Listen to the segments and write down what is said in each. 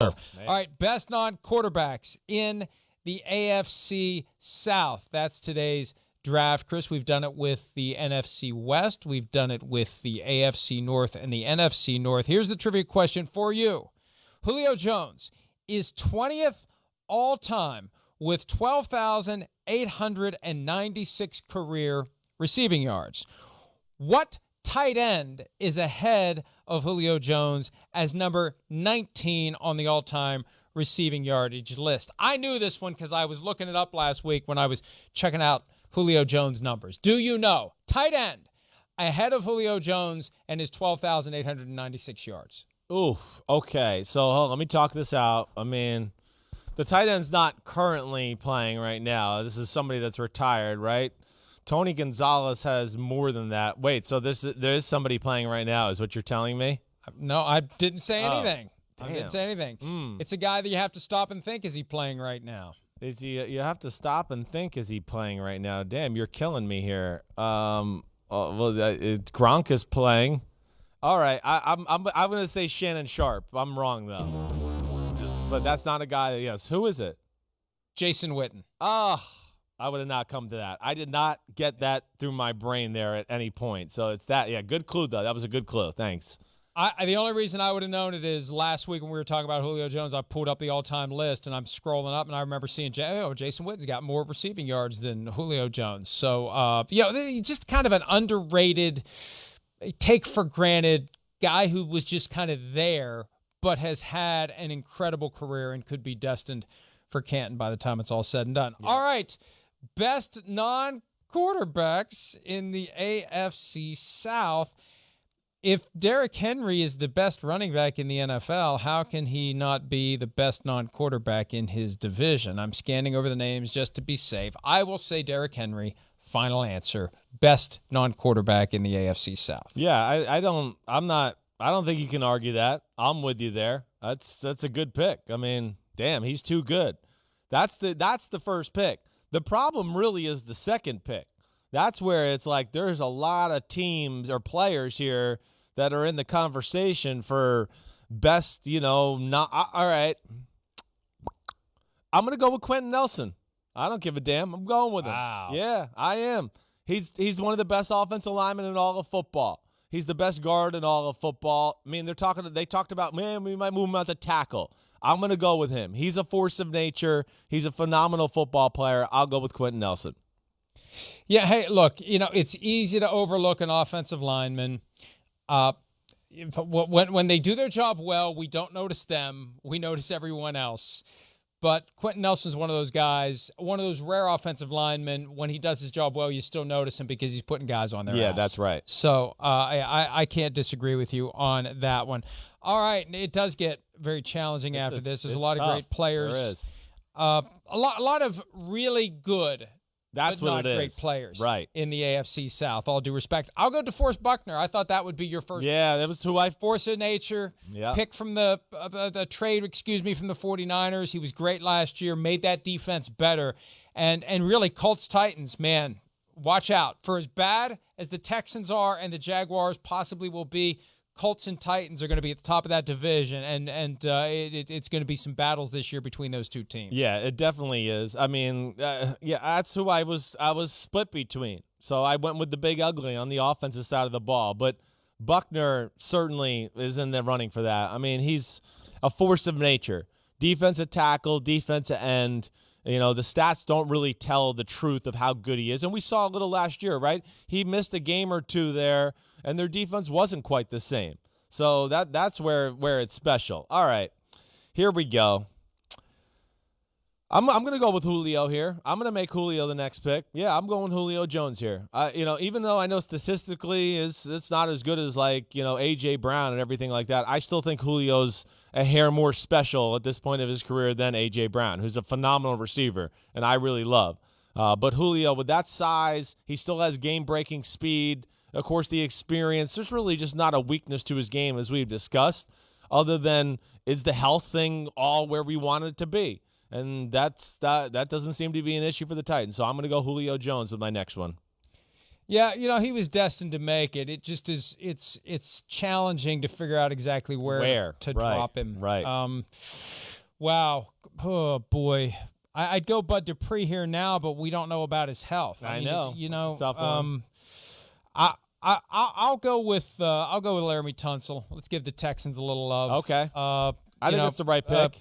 All right, best non-quarterbacks in the AFC South. That's today's draft. Chris, we've done it with the NFC West. We've done it with the AFC North and the NFC North. Here's the trivia question for you. Julio Jones is 20th all-time with 12,896 career receiving yards. What tight end is ahead of Julio Jones as number 19 on the all-time receiving yardage list? I knew this one because I was looking it up last week when I was checking out Julio Jones' numbers. Do you know tight end ahead of Julio Jones and his 12,896 yards? Ooh, okay. So let me talk this out. I mean, the tight end's not currently playing right now. This is somebody that's retired, right? Tony Gonzalez has more than that. Wait, so there is somebody playing right now is what you're telling me? No, I didn't say anything. Damn. I didn't say anything. It's a guy that you have to stop and think, is he playing right now? Is he? You have to stop and think, is he playing right now? Damn, you're killing me here. Gronk is playing. All right, I'm going to say Shannon Sharp. I'm wrong, though. But that's not a guy that, yes. Who is it? Jason Witten. Oh, I would have not come to that. I did not get that through my brain there at any point. So it's that. Yeah, good clue, though. That was a good clue. Thanks. The only reason I would have known it is last week when we were talking about Julio Jones, I pulled up the all-time list, and I'm scrolling up, and I remember seeing, Jason Witten's got more receiving yards than Julio Jones. So, just kind of an underrated, take-for-granted guy who was just kind of there but has had an incredible career and could be destined for Canton by the time it's all said and done. Yeah. All right, best non-quarterbacks in the AFC South. If Derrick Henry is the best running back in the NFL, how can he not be the best non-quarterback in his division? I'm scanning over the names just to be safe. I will say Derrick Henry, final answer, best non-quarterback in the AFC South. Yeah, I don't think you can argue that. I'm with you there. That's a good pick. I mean, damn, he's too good. That's the first pick. The problem really is the second pick. That's where it's like there's a lot of teams or players here that are in the conversation for best, not all right. I'm going to go with Quenton Nelson. I don't give a damn. I'm going with him. Wow. Yeah, I am. He's one of the best offensive linemen in all of football. He's the best guard in all of football. I mean, they talked about, man, we might move him out to tackle. I'm going to go with him. He's a force of nature. He's a phenomenal football player. I'll go with Quenton Nelson. Yeah, hey, look, it's easy to overlook an offensive lineman. When they do their job well, we don't notice them. We notice everyone else. But Quenton Nelson's one of those guys, one of those rare offensive linemen. When he does his job well, you still notice him because he's putting guys on their ass. Yeah, that's right. So I can't didisagree with you on that one. All right, it does get very challenging after this. There's a lot of great players. There is. A lot of really good. That's what it is. Great players, right, in the AFC South. All due respect, I'll go DeForest Buckner. I thought that would be your first. Yeah, that was who I force of nature. Yeah. Pick from the trade. From the 49ers. He was great last year. Made that defense better, and really Colts Titans. Man, watch out for as bad as the Texans are and the Jaguars possibly will be. Colts and Titans are going to be at the top of that division, and it's going to be some battles this year between those two teams. Yeah, it definitely is. I mean, that's who I was split between. So I went with the big ugly on the offensive side of the ball, but Buckner certainly is in the running for that. I mean, he's a force of nature. Defensive tackle, defensive end. The stats don't really tell the truth of how good he is. And we saw a little last year, right? He missed a game or two there, and their defense wasn't quite the same. So that's where it's special. All right, here we go. I'm going to go with Julio here. I'm going to make Julio the next pick. Yeah, I'm going Julio Jones here. Even though I know statistically it's not as good as A.J. Brown and everything like that, I still think Julio's a hair more special at this point of his career than A.J. Brown, who's a phenomenal receiver and I really love. But Julio, with that size, he still has game-breaking speed. Of course, the experience. There's really just not a weakness to his game, as we've discussed, other than is the health thing all where we want it to be. And that doesn't seem to be an issue for the Titans. So I'm going to go Julio Jones with my next one. Yeah, he was destined to make it. It just is. It's challenging to figure out exactly where to drop him. Right. Wow. Oh boy. I'd go Bud Dupree here now, but we don't know about his health. I know. It's a tough one. I'll go with Laramie Tunsil. Let's give the Texans a little love. Okay. I think that's the right pick.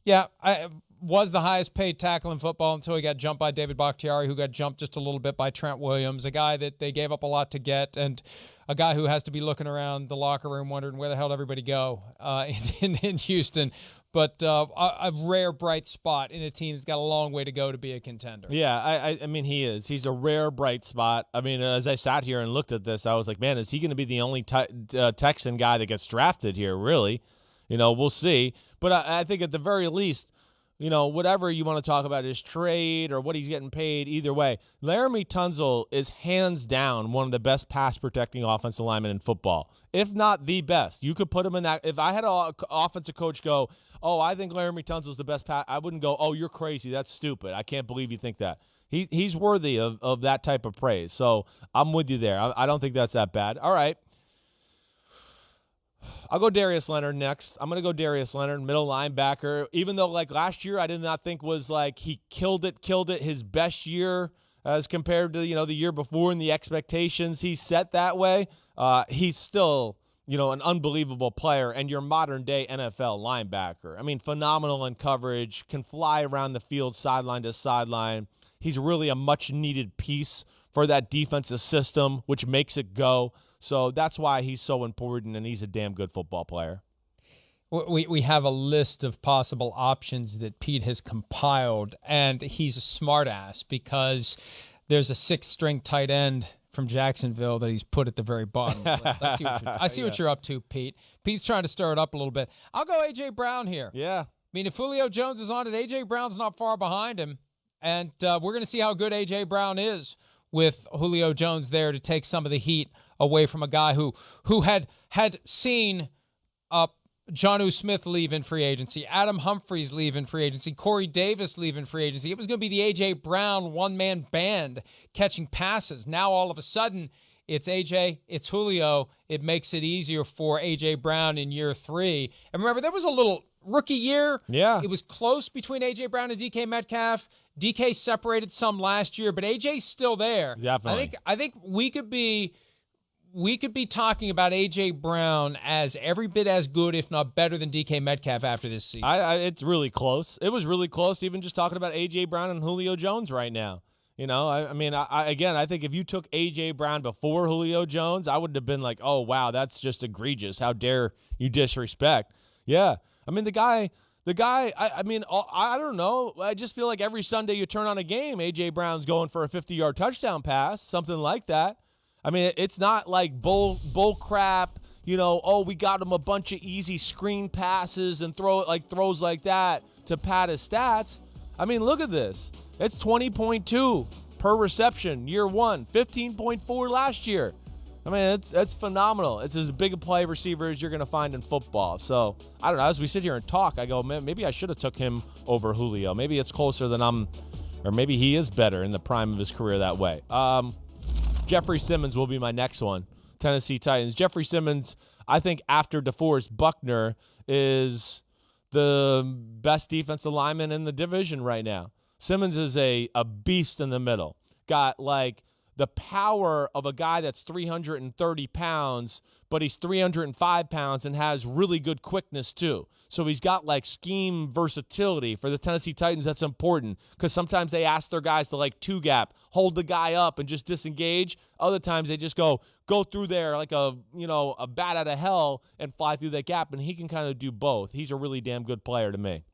Yeah, I was the highest paid tackle in football until he got jumped by David Bakhtiari, who got jumped just a little bit by Trent Williams, a guy that they gave up a lot to get, and a guy who has to be looking around the locker room wondering where the hell did everybody go in Houston. But a rare bright spot in a team that's got a long way to go to be a contender. Yeah, I mean, he is. He's a rare bright spot. I mean, as I sat here and looked at this, I was like, man, is he going to be the only Texan guy that gets drafted here, really? We'll see. But I think at the very least, whatever you want to talk about his trade or what he's getting paid, either way, Laramie Tunsil is hands down one of the best pass-protecting offensive linemen in football, if not the best. You could put him in that. If I had an offensive coach go, oh, I think Laramie Tunsil's the best pass, I wouldn't go, oh, you're crazy. That's stupid. I can't believe you think that. He's worthy of that type of praise. So I'm with you there. I don't think that's that bad. All right. I'll go Darius Leonard next. I'm going to go Darius Leonard, middle linebacker. Even though, like, last year I did not think was, like, he killed it, his best year as compared to, the year before and the expectations he set that way. He's still, an unbelievable player and your modern-day NFL linebacker. I mean, phenomenal in coverage, can fly around the field sideline to sideline. He's really a much-needed piece for that defensive system, which makes it go. So that's why he's so important, and he's a damn good football player. We have a list of possible options that Pete has compiled, and he's a smartass because there's a 6th-string tight end from Jacksonville that he's put at the very bottom of the list. I see what you're up to, Pete. Pete's trying to stir it up a little bit. I'll go A.J. Brown here. Yeah. I mean, if Julio Jones is on it, A.J. Brown's not far behind him, and we're going to see how good A.J. Brown is with Julio Jones there to take some of the heat away from a guy who had seen Jonnu Smith leave in free agency, Adam Humphries leave in free agency, Corey Davis leave in free agency. It was going to be the A.J. Brown one-man band catching passes. Now all of a sudden it's A.J., it's Julio. It makes it easier for A.J. Brown in year 3. And remember, there was a little rookie year. Yeah. It was close between A.J. Brown and DK Metcalf. DK separated some last year, but A.J.'s still there. Definitely. I think we could be talking about A.J. Brown as every bit as good, if not better, than DK Metcalf after this season. It's really close. It was really close, even just talking about A.J. Brown and Julio Jones right now. I think if you took A.J. Brown before Julio Jones, I would have been like, oh, wow, that's just egregious. How dare you disrespect? Yeah. I mean, the guy, I don't know. I just feel like every Sunday you turn on a game, A.J. Brown's going for a 50-yard touchdown pass, something like that. I mean, it's not like bull crap, we got him a bunch of easy screen passes and throws like that to pad his stats. I mean, look at this. It's 20.2 per reception, year 1, 15.4 last year. I mean, it's phenomenal. It's as big a play receiver as you're going to find in football. So, I don't know. As we sit here and talk, I go, man, maybe I should have took him over Julio. Maybe it's closer than or maybe he is better in the prime of his career that way. Jeffrey Simmons will be my next one. Tennessee Titans. Jeffrey Simmons, I think after DeForest Buckner, is the best defensive lineman in the division right now. Simmons is a beast in the middle. Got the power of a guy that's 330 pounds, but he's 305 pounds and has really good quickness too. So he's got scheme versatility. For the Tennessee Titans, that's important because sometimes they ask their guys to two-gap, hold the guy up and just disengage. Other times they just go through there like a bat out of hell and fly through that gap, and he can kind of do both. He's a really damn good player to me.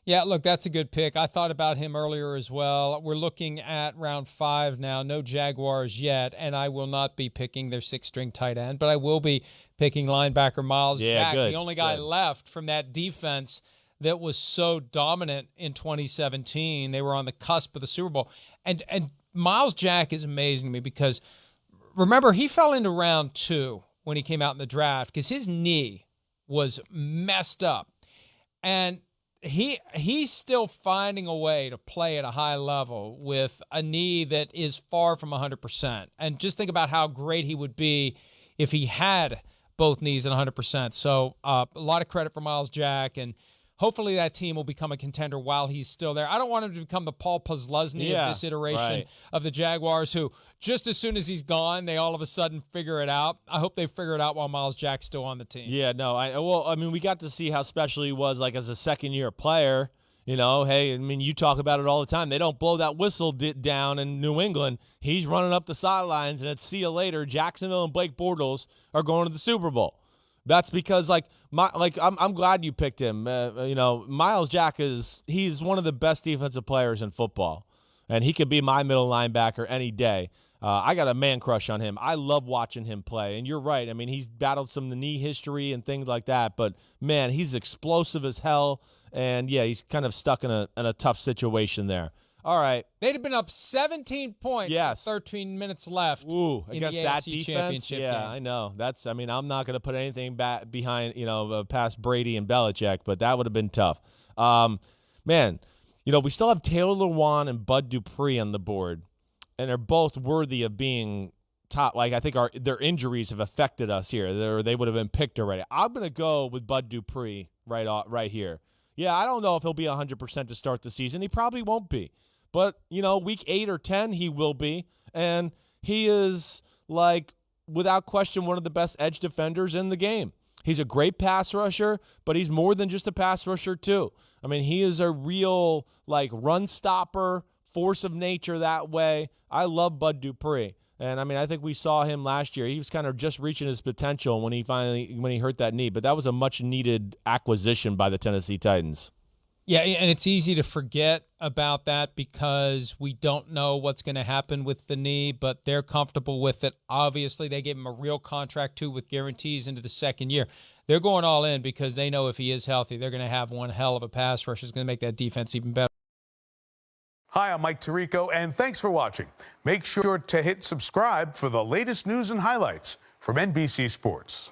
Yeah, look, that's a good pick. I thought about him earlier as well. We're looking at round 5 now. No Jaguars yet, and I will not be picking their 6th-string tight end, but I will be picking linebacker Miles Jack, good. The only guy left from that defense that was so dominant in 2017. They were on the cusp of the Super Bowl. And Miles Jack is amazing to me because, remember, he fell into round 2 when he came out in the draft because his knee was messed up. And he's still finding a way to play at a high level with a knee that is far from 100%. And just think about how great he would be if he had both knees at 100%. So a lot of credit for Myles Jack, and hopefully that team will become a contender while he's still there. I don't want him to become the Paul Posluszny of this iteration of the Jaguars, who just as soon as he's gone, they all of a sudden figure it out. I hope they figure it out while Myles Jack's still on the team. Yeah, no, I mean, we got to see how special he was, like, as a second-year player. You know, hey, I mean, you talk about it all the time. They don't blow that whistle down in New England. He's running up the sidelines, and it's see you later. Jacksonville and Blake Bortles are going to the Super Bowl. That's because, I'm glad you picked him. You know, Myles Jack he's one of the best defensive players in football, and he could be my middle linebacker any day. I got a man crush on him. I love watching him play, and you're right. I mean, he's battled some knee history and things like that, but, man, he's explosive as hell, and, yeah, he's kind of stuck in a tough situation there. All right. They'd have been up 17 points with 13 minutes left in against the that AFC defense? Championship Yeah, game. I know. I'm not going to put anything back behind, past Brady and Belichick, but that would have been tough. Man, we still have Taylor Lewan and Bud Dupree on the board, and they're both worthy of being top. Like, I think their injuries have affected us here. They would have been picked already. I'm going to go with Bud Dupree right here. Yeah, I don't know if he'll be 100% to start the season. He probably won't be. But, week 8 or 10, he will be. And he is, without question, one of the best edge defenders in the game. He's a great pass rusher, but he's more than just a pass rusher, too. I mean, he is a real, run stopper, force of nature that way. I love Bud Dupree. And, I mean, I think we saw him last year. He was kind of just reaching his potential when he hurt that knee. But that was a much-needed acquisition by the Tennessee Titans. Yeah, and it's easy to forget about that because we don't know what's going to happen with the knee, but they're comfortable with it. Obviously, they gave him a real contract, too, with guarantees into the second year. They're going all in because they know if he is healthy, they're going to have one hell of a pass rush. It's going to make that defense even better. Hi, I'm Mike Tirico, and thanks for watching. Make sure to hit subscribe for the latest news and highlights from NBC Sports.